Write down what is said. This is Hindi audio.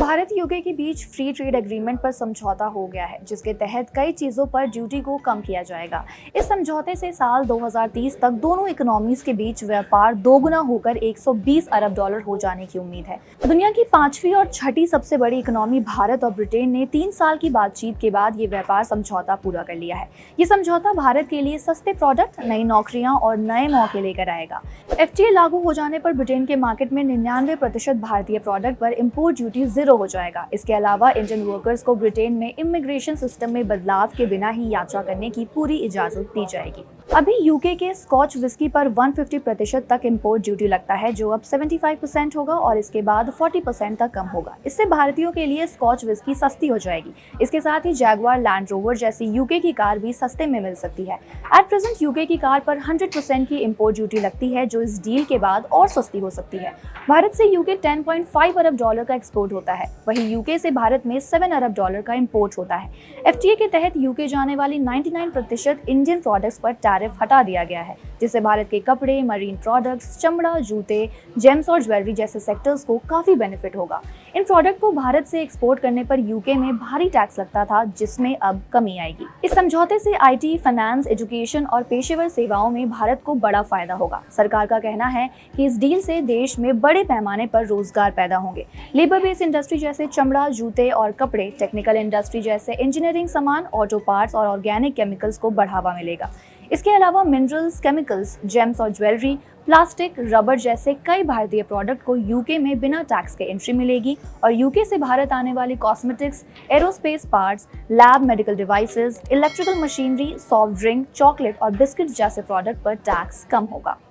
भारत यूके के बीच फ्री ट्रेड एग्रीमेंट पर समझौता हो गया है, जिसके तहत कई चीजों पर ड्यूटी को कम किया जाएगा। इस समझौते से साल 2030 तक दोनों इकोनॉमीज के बीच व्यापार दोगुना होकर 120 अरब डॉलर हो जाने की उम्मीद है। दुनिया की पांचवी और छठी सबसे बड़ी इकोनॉमी भारत और ब्रिटेन ने 3 साल की बातचीत के बाद ये व्यापार समझौता पूरा कर लिया है। ये समझौता भारत के लिए सस्ते प्रोडक्ट, नई नौकरियां और नए मौके लेकर आएगा। FTA लागू हो जाने पर ब्रिटेन के मार्केट में 99% भारतीय प्रोडक्ट पर इम्पोर्ट ड्यूटी 0 हो जाएगा। इसके अलावा इंडियन वर्कर्स को ब्रिटेन में इमिग्रेशन सिस्टम में बदलाव के बिना ही यात्रा करने की पूरी इजाजत दी जाएगी। अभी यूके के स्कॉच विस्की पर 150% तक इम्पोर्ट ड्यूटी लगता है, जो अब 75% होगा और इसके बाद 40% तक कम होगा। इससे भारतीयों के लिए स्कॉच विस्की सस्ती हो जाएगी। इसके साथ ही जैगुआर लैंड रोवर जैसी यूके की कार भी सस्ते में मिल सकती है। एट प्रेजेंट यूके की कार पर 100% की इम्पोर्ट ड्यूटी लगती है, जो इस डील के बाद और सस्ती हो सकती है। भारत से यूके 10.5 अरब डॉलर का एक्सपोर्ट होता है, वहीं यूके से भारत में 7 अरब डॉलर का इम्पोर्ट होता है। FTA के तहत यूके जाने वाली 99% इंडियन प्रोडक्ट्स पर टैरिफ हटा दिया गया है, जिससे भारत के कपड़े, मरीन प्रोडक्ट्स, चमड़ा, जूते, जेम्स और ज्वेलरी जैसे सेक्टर्स को काफी बेनिफिट होगा। इन प्रोडक्ट को भारत से एक्सपोर्ट करने पर यूके में भारी टैक्स लगता था, जिसमें अब कमी आएगी। इस समझौते से IT, फाइनेंस, एजुकेशन और पेशेवर सेवाओं में भारत को बड़ा फायदा होगा। सरकार का कहना है कि इस डील से देश में बड़े पैमाने पर रोजगार पैदा होंगे। लेबर बेस्ड इंडस्ट्री जैसे चमड़ा, जूते और कपड़े, टेक्निकल इंडस्ट्री जैसे इंजीनियरिंग सामान, ऑटो पार्ट्स और ऑर्गेनिक केमिकल्स को बढ़ावा मिलेगा। इसके अलावा मिनरल्स, केमिकल्स, जेम्स और ज्वेलरी, प्लास्टिक, रबर जैसे कई भारतीय प्रोडक्ट को यूके में बिना टैक्स के एंट्री मिलेगी और यूके से भारत आने वाली cosmetics, aerospace parts, lab, medical devices, electrical machinery, soft drink, chocolate और बिस्किट्स जैसे प्रोडक्ट पर टैक्स कम होगा।